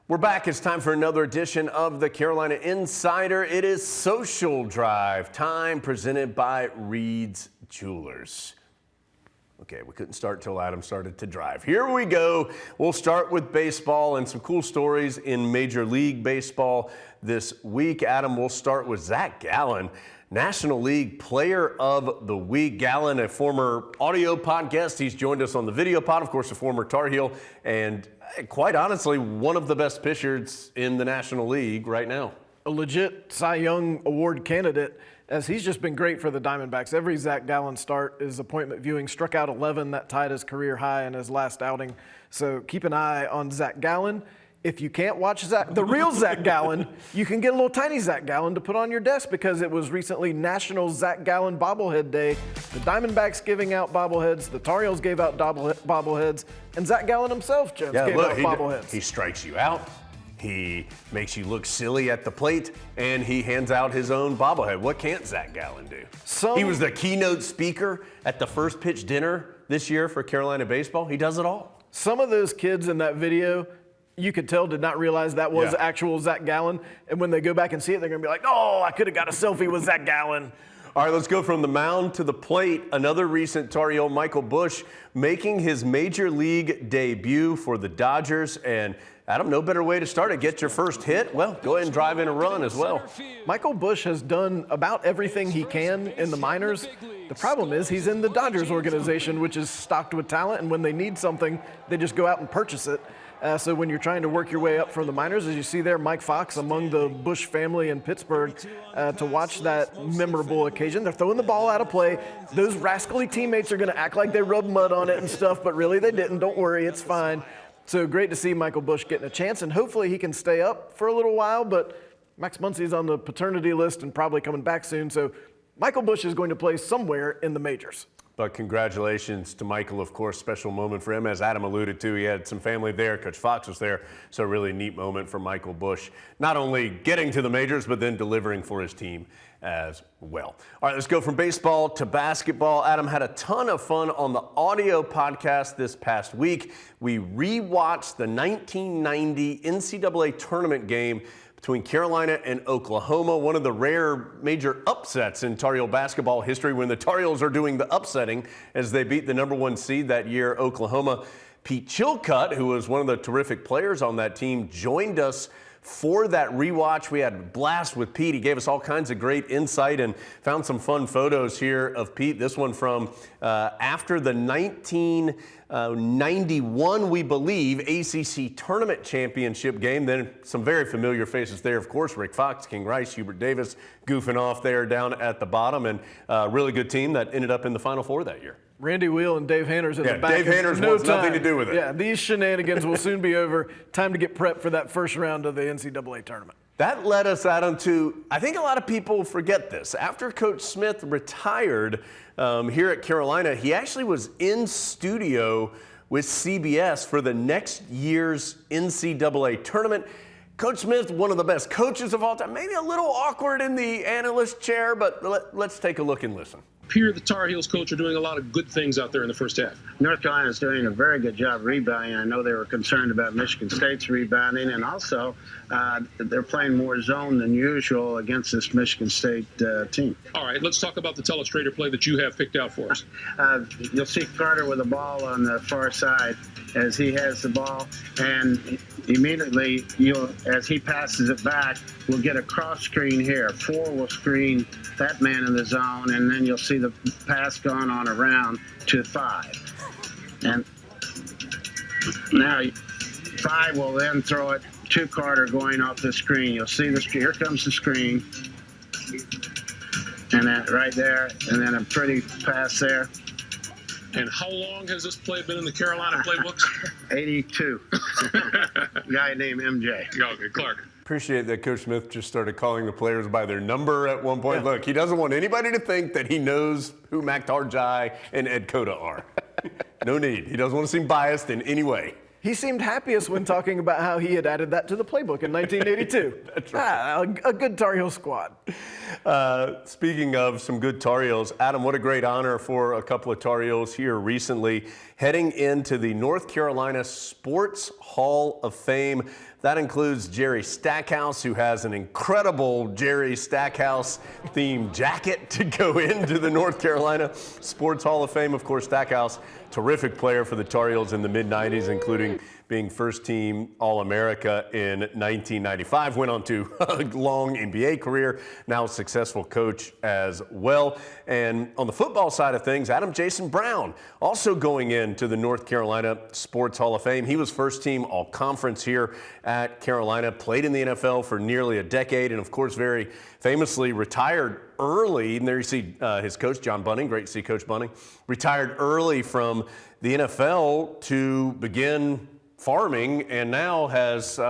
We're back. It's time for another edition of the Carolina Insider. It is Social Drive time, presented by Reed's Jewelers. Okay, we couldn't start till Adam started to drive. Here we go. We'll start with baseball and some cool stories in Major League Baseball this week. Adam, we'll start with Zach Gallen, National League Player of the Week. Gallen, a former audio podcast. He's joined us on the video pod, of course, a former Tar Heel, and quite honestly, one of the best pitchers in the National League right now. A legit Cy Young Award candidate, as he's just been great for the Diamondbacks. Every Zach Gallen start is appointment viewing. Struck out 11, that tied his career high in his last outing. So keep an eye on Zach Gallen. If you can't watch the real Zach Gallen, you can get a little tiny Zach Gallen to put on your desk, because it was recently National Zach Gallen Bobblehead Day. The Diamondbacks giving out bobbleheads, the Tar Heels gave out bobbleheads, and Zach Gallen himself, Jones, gave out bobbleheads. He strikes you out. He makes you look silly at the plate, and he hands out his own bobblehead. What can't Zach Gallen do? He was the keynote speaker at the first pitch dinner this year for Carolina baseball. He does it all. Some of those kids in that video, you could tell, did not realize that was actual Zach Gallen. And when they go back and see it, they're going to be like, oh, I could have got a selfie with Zach Gallen. All right, let's go from the mound to the plate. Another recent Tar Heel, Michael Busch, making his Major League debut for the Dodgers. And Adam, no better way to start it. Get your first hit. Well, go ahead and drive in a run as well. Michael Busch has done about everything he can in the minors. The problem is he's in the Dodgers organization, which is stocked with talent. And when they need something, they just go out and purchase it. So when you're trying to work your way up from the minors, as you see there, Mike Fox among the Busch family in Pittsburgh, to watch that memorable occasion. They're throwing the ball out of play. Those rascally teammates are going to act like they rubbed mud on it and stuff, but really they didn't. Don't worry, it's fine. So great to see Michael Busch getting a chance, and hopefully he can stay up for a little while, but Max Muncy's on the paternity list and probably coming back soon. So Michael Busch is going to play somewhere in the majors. But congratulations to Michael, of course. Special moment for him. As Adam alluded to, he had some family there. Coach Fox was there. So a really neat moment for Michael Busch. Not only getting to the majors, but then delivering for his team as well. All right, let's go from baseball to basketball. Adam had a ton of fun on the audio podcast this past week. We rewatched the 1990 NCAA tournament game between Carolina and Oklahoma, one of the rare major upsets in Tar Heel basketball history, when the Tar Heels are doing the upsetting as they beat the #1 seed that year, Oklahoma. Pete Chilcutt, who was one of the terrific players on that team, joined us for that rewatch. We had a blast with Pete. He gave us all kinds of great insight and found some fun photos here of Pete. This one from after the 1991, we believe, ACC tournament championship game. Then some very familiar faces there, of course. Rick Fox, King Rice, Hubert Davis goofing off there down at the bottom, and a really good team that ended up in the Final Four that year. Randy Wheel and Dave Hanners in the back. Dave Hanners wants nothing to do with it. Yeah, these shenanigans will soon be over. Time to get prepped for that first round of the NCAA tournament. That led us, Adam, to, I think a lot of people forget this. After Coach Smith retired here at Carolina, he actually was in studio with CBS for the next year's NCAA tournament. Coach Smith, one of the best coaches of all time, maybe a little awkward in the analyst chair, but let's take a look and listen. Here, the Tar Heels coach are doing a lot of good things out there in the first half. North Carolina is doing a very good job rebounding. I know they were concerned about Michigan State's rebounding, and also they're playing more zone than usual against this Michigan State team. All right, let's talk about the telestrator play that you have picked out for us. You'll see Carter with the ball on the far side as he has the ball, and immediately, as he passes it back, we'll get a cross screen here. 4 will screen that man in the zone, and then you'll see the pass gone on around to 5. And now 5 will then throw it to Carter going off the screen. You'll see here comes the screen. And that right there, and then a pretty pass there. And how long has this play been in the Carolina playbooks? 82. Guy named MJ. Okay, Clark. Appreciate that Coach Smith just started calling the players by their number at one point. Yeah. Look, he doesn't want anybody to think that he knows who Mac Tarjai and Ed Cota are. No need. He doesn't want to seem biased in any way. He seemed happiest when talking about how he had added that to the playbook in 1982. That's right. A good Tar Heel squad. Speaking of some good Tar Heels, Adam, what a great honor for a couple of Tar Heels here recently, heading into the North Carolina Sports Hall of Fame. That includes Jerry Stackhouse, who has an incredible Jerry Stackhouse themed jacket to go into the North Carolina Sports Hall of Fame. Of course, Stackhouse, terrific player for the Tar Heels in the mid-'90s, including being first-team All-America in 1995. Went on to a long NBA career, now a successful coach as well. And on the football side of things, Adam Jason Brown also going into the North Carolina Sports Hall of Fame. He was first-team All-Conference here at Carolina, played in the NFL for nearly a decade, and of course very famously retired early. And there you see his coach, John Bunning. Great to see Coach Bunning. Retired early from the NFL to begin farming, and now has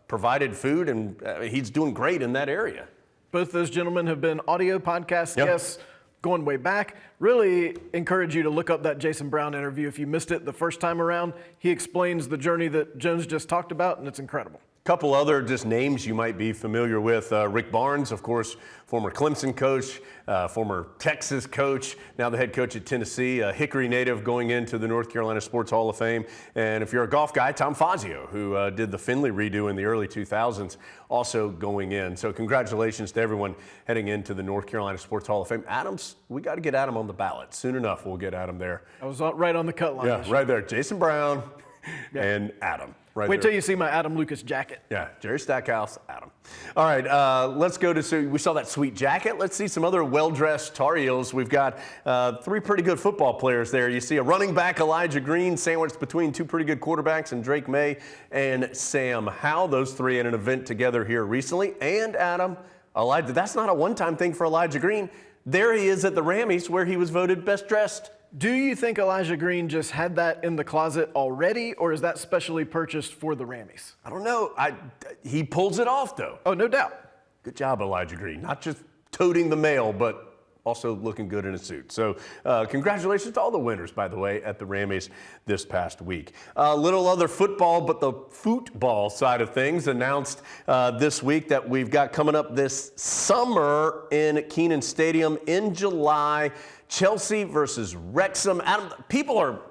provided food, and he's doing great in that area. Both those gentlemen have been audio podcast guests going way back. Really encourage you to look up that Jason Brown interview. If you missed it the first time around, he explains the journey that Jones just talked about, and it's incredible. Couple other just names you might be familiar with. Rick Barnes, of course, former Clemson coach, former Texas coach, now the head coach at Tennessee, a Hickory native going into the North Carolina Sports Hall of Fame. And if you're a golf guy, Tom Fazio, who did the Finley redo in the early 2000s, also going in. So congratulations to everyone heading into the North Carolina Sports Hall of Fame. Adams, we got to get Adam on the ballot. Soon enough, we'll get Adam there. I was right on the cut line. Yeah, right there. Jason Brown and Adam. Right Wait there. till you see my Adam Lucas jacket. Yeah, Jerry Stackhouse, Adam. All right, let's go to, so we saw that sweet jacket. Let's see some other well-dressed Tar Heels. We've got three pretty good football players there. You see a running back, Elijah Green, sandwiched between two pretty good quarterbacks, and Drake May and Sam Howell. Those three at an event together here recently. And Adam, Elijah, that's not a one-time thing for Elijah Green. There he is at the Rammies, where he was voted best dressed. Do you think Elijah Green just had that in the closet already, or is that specially purchased for the Rammies? I don't know. He pulls it off, though. Oh, no doubt. Good job, Elijah Green. Not just toting the mail, but also looking good in a suit. So congratulations to all the winners, by the way, at the Rammies this past week. A little other football, but the football side of things announced this week that we've got coming up this summer in Kenan Stadium in July. Chelsea versus Wrexham. Adam, people are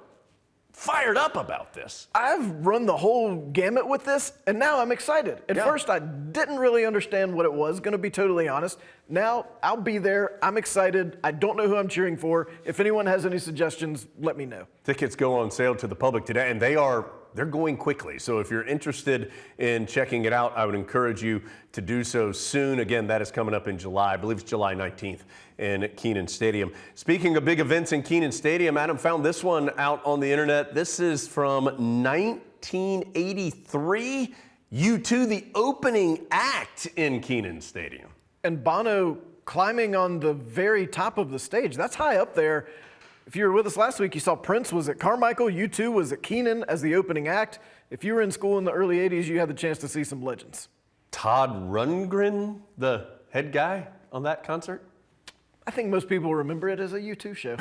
fired up about this. I've run the whole gamut with this, and now I'm excited. At first, I didn't really understand what it was, going to be totally honest. Now, I'll be there. I'm excited. I don't know who I'm cheering for. If anyone has any suggestions, let me know. Tickets go on sale to the public today, and they're going quickly. So if you're interested in checking it out, I would encourage you to do so soon. Again, that is coming up in July. I believe it's July 19th in Kenan Stadium. Speaking of big events in Kenan Stadium, Adam found this one out on the internet. This is from 1983. U2, the opening act in Kenan Stadium. And Bono climbing on the very top of the stage. That's high up there. If you were with us last week, you saw Prince was at Carmichael, U2 was at Kenan as the opening act. If you were in school in the early 80s, you had the chance to see some legends. Todd Rundgren, the head guy on that concert? I think most people remember it as a U2 show.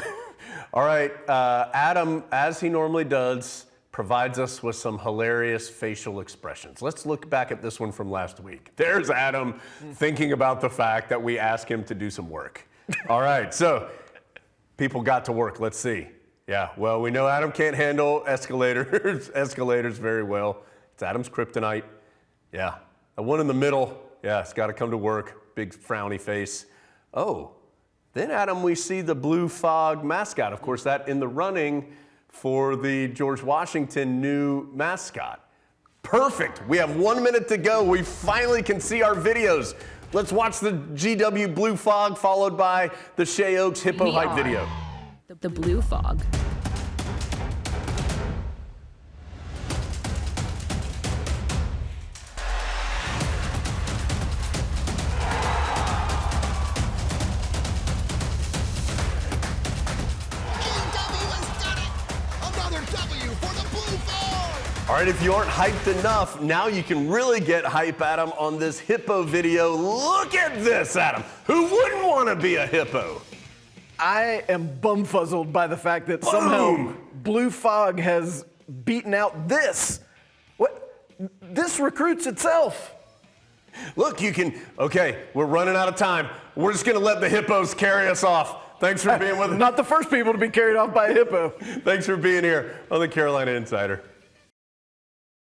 All right, Adam, as he normally does, provides us with some hilarious facial expressions. Let's look back at this one from last week. There's Adam thinking about the fact that we asked him to do some work. All right, so people got to work. Let's see. Yeah, well, we know Adam can't handle escalators very well. It's Adam's kryptonite. Yeah, the one in the middle, yeah, it's got to come to work. Big frowny face. Oh, then Adam, we see the Blue Fog mascot. Of course, that in the running for the George Washington new mascot. Perfect. We have 1 minute to go. We finally can see our videos. Let's watch the GW Blue Fog followed by the Shea Oaks Hippo Hype video. The Blue Fog. All right, if you aren't hyped enough, now you can really get hype, Adam, on this hippo video. Look at this, Adam. Who wouldn't want to be a hippo? I am bumfuzzled by the fact that somehow Blue Fog has beaten out this. This recruits itself. Look, okay, we're running out of time. We're just going to let the hippos carry us off. Thanks for being with us. Not the first people to be carried off by a hippo. Thanks for being here on the Carolina Insider.